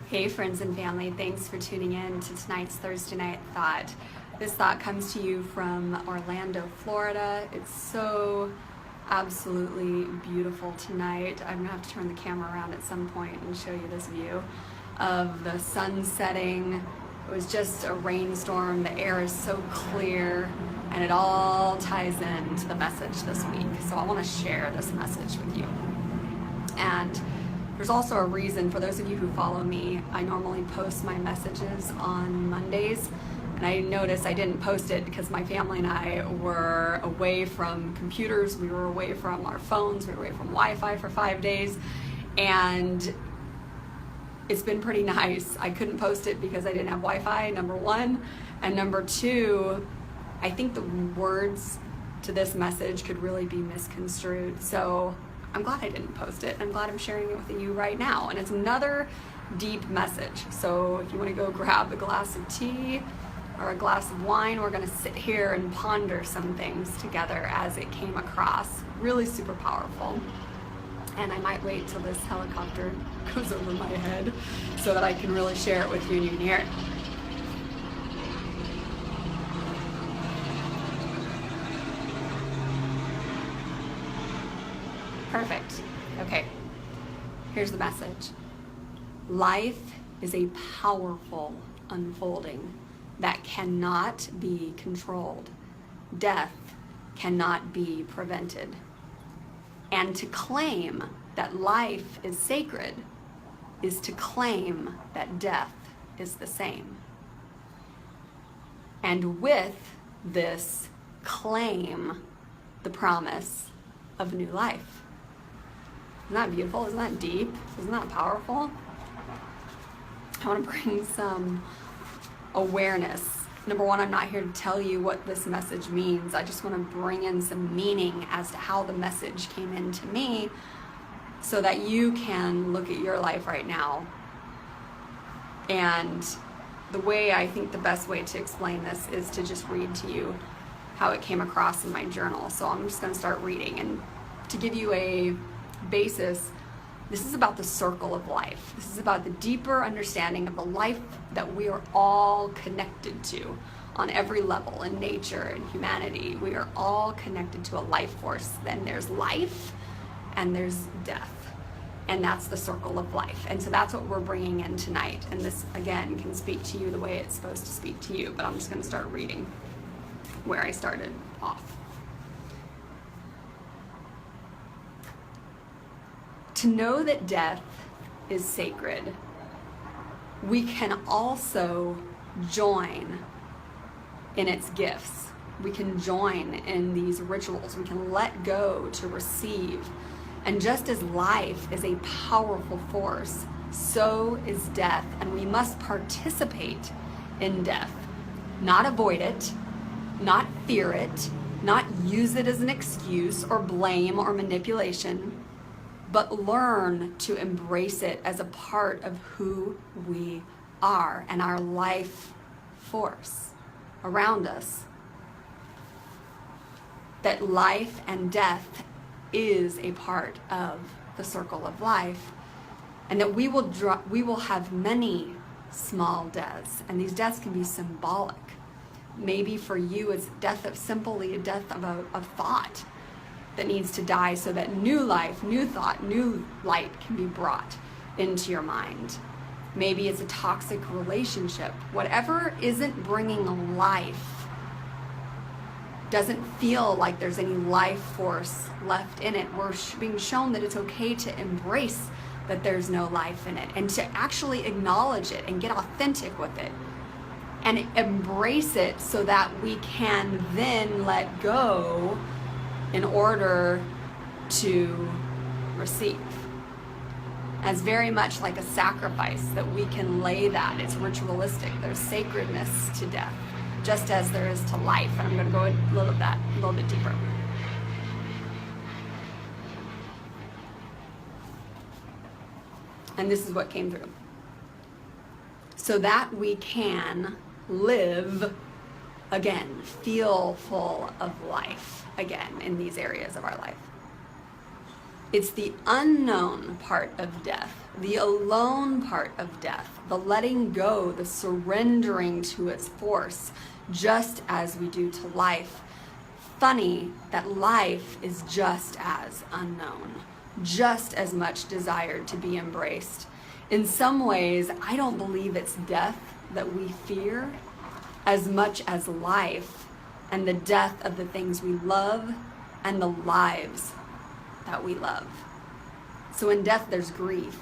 Hey friends and family, thanks for tuning in to tonight's Thursday Night Thought. This thought comes to you from Orlando, Florida. It's so absolutely beautiful tonight. I'm gonna have to turn the camera around at some point and show you this view of the sun setting. It was just a rainstorm. The air is so clear and it all ties into the message this week. So I want to share this message with you. And there's also a reason. For those of you who follow me, I normally post my messages on Mondays, and I noticed I didn't post it because my family and I were away from computers, we were away from our phones, we were away from Wi-Fi for 5 days, and it's been pretty nice. I couldn't post it because I didn't have Wi-Fi, number one, and number two, I think the words to this message could really be misconstrued. So I'm glad I didn't post it. I'm glad I'm sharing it with you right now. And it's another deep message. So if you want to go grab a glass of tea or a glass of wine, we're going to sit here and ponder some things together as it came across. Really super powerful. And I might wait till this helicopter goes over my head so that I can really share it with you and you can hear it. Perfect. Okay, here's the message. Life is a powerful unfolding that cannot be controlled. Death cannot be prevented. And to claim that life is sacred is to claim that death is the same. And with this, claim the promise of new life. Isn't that beautiful? Isn't that deep? Isn't that powerful? I want to bring some awareness. Number one, I'm not here to tell you what this message means. I just want to bring in some meaning as to how the message came into me so that you can look at your life right now. And the way I think the best way to explain this is to just read to you how it came across in my journal. So I'm just going to start reading. And to give you a basis, this is about the circle of life. This is about the deeper understanding of the life that we are all connected to on every level in nature and humanity. We are all connected to a life force. Then there's life and there's death. And that's the circle of life. And so that's what we're bringing in tonight. And this, again, can speak to you the way it's supposed to speak to you. But I'm just going to start reading where I started off. To know that death is sacred, we can also join in its gifts. We can join in these rituals. We can let go to receive. And just as life is a powerful force, so is death. And we must participate in death, not avoid it, not fear it, not use it as an excuse or blame or manipulation, but learn to embrace it as a part of who we are and our life force around us. That life and death is a part of the circle of life, and that we will have many small deaths, and these deaths can be symbolic. Maybe for you it's simply a death of a thought that needs to die so that new life, new thought, new light can be brought into your mind. Maybe it's a toxic relationship. Whatever isn't bringing life, doesn't feel like there's any life force left in it. We're being shown that it's okay to embrace that there's no life in it and to actually acknowledge it and get authentic with it and embrace it so that we can then let go in order to receive. As very much like a sacrifice that we can lay that. It's ritualistic. There's sacredness to death, just as there is to life. And I'm going to go a little bit deeper. And this is what came through. So that we can live again, feel full of life again in these areas of our life. It's the unknown part of death, the alone part of death, the letting go, the surrendering to its force, just as we do to life. Funny that life is just as unknown, just as much desired to be embraced. In some ways, I don't believe it's death that we fear as much as life and the death of the things we love and the lives that we love. So in death, there's grief.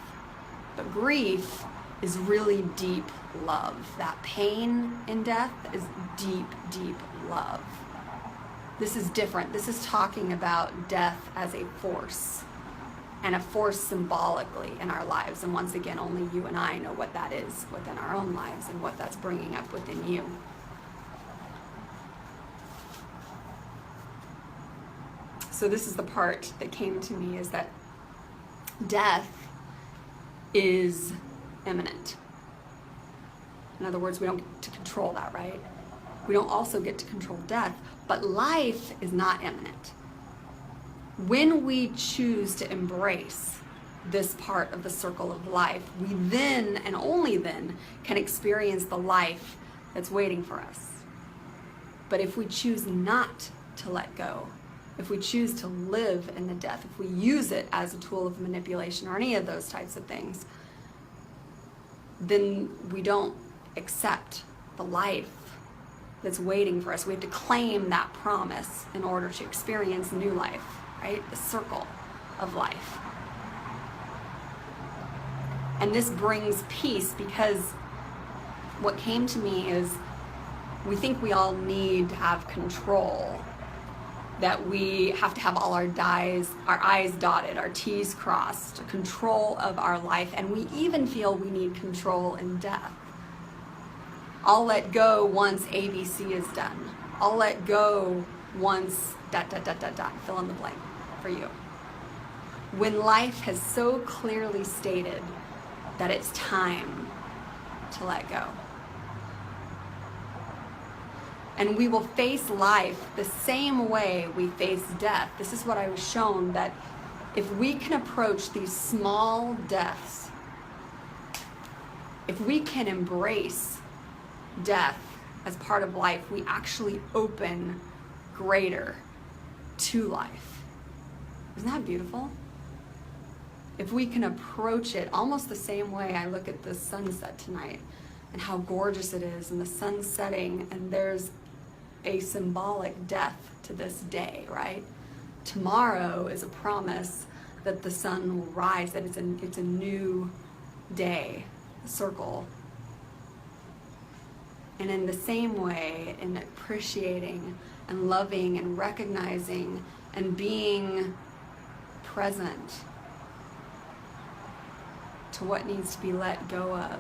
But grief is really deep love. That pain in death is deep, deep love. This is different. This is talking about death as a force, and a force symbolically in our lives. And once again, only you and I know what that is within our own lives and what that's bringing up within you. So this is the part that came to me, is that death is imminent. In other words, we don't get to control that, right? We don't also get to control death, but life is not imminent. When we choose to embrace this part of the circle of life, we then, and only then, can experience the life that's waiting for us. But if we choose not to let go, if we choose to live in the death, if we use it as a tool of manipulation or any of those types of things, then we don't accept the life that's waiting for us. We have to claim that promise in order to experience new life, right? The circle of life. And this brings peace, because what came to me is we think we all need to have control, that we have to have all our I's dotted, our T's crossed, control of our life, and we even feel we need control in death. I'll let go once ABC is done. I'll let go once ... fill in the blank for you. When life has so clearly stated that it's time to let go. And we will face life the same way we face death. This is what I was shown, that if we can approach these small deaths, if we can embrace death as part of life, we actually open greater to life. Isn't that beautiful? If we can approach it almost the same way I look at the sunset tonight and how gorgeous it is, and the sun setting, and there's a symbolic death to this day, right? Tomorrow is a promise that the sun will rise, that it's a new day, a circle. And in the same way, in appreciating and loving and recognizing and being present to what needs to be let go of,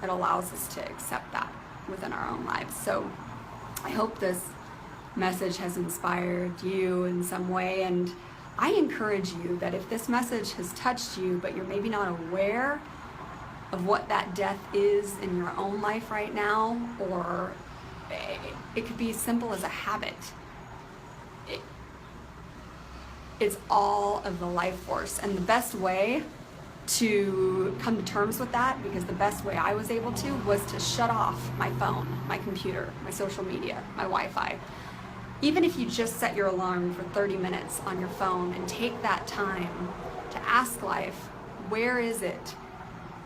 it allows us to accept that within our own lives. So I hope this message has inspired you in some way, and I encourage you that if this message has touched you, but you're maybe not aware of what that death is in your own life right now, or it could be as simple as a habit. It's all of the life force. And the best way to come to terms with that, because the best way I was able to, was to shut off my phone, my computer, my social media, my Wi-Fi. Even if you just set your alarm for 30 minutes on your phone and take that time to ask life, where is it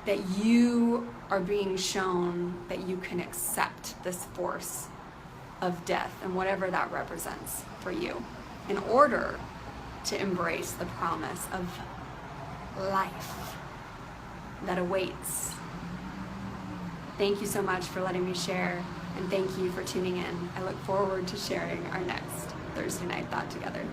that you are being shown that you can accept this force of death and whatever that represents for you, in order to embrace the promise of life that awaits. Thank you so much for letting me share, and thank you for tuning in. I look forward to sharing our next Thursday night thought together.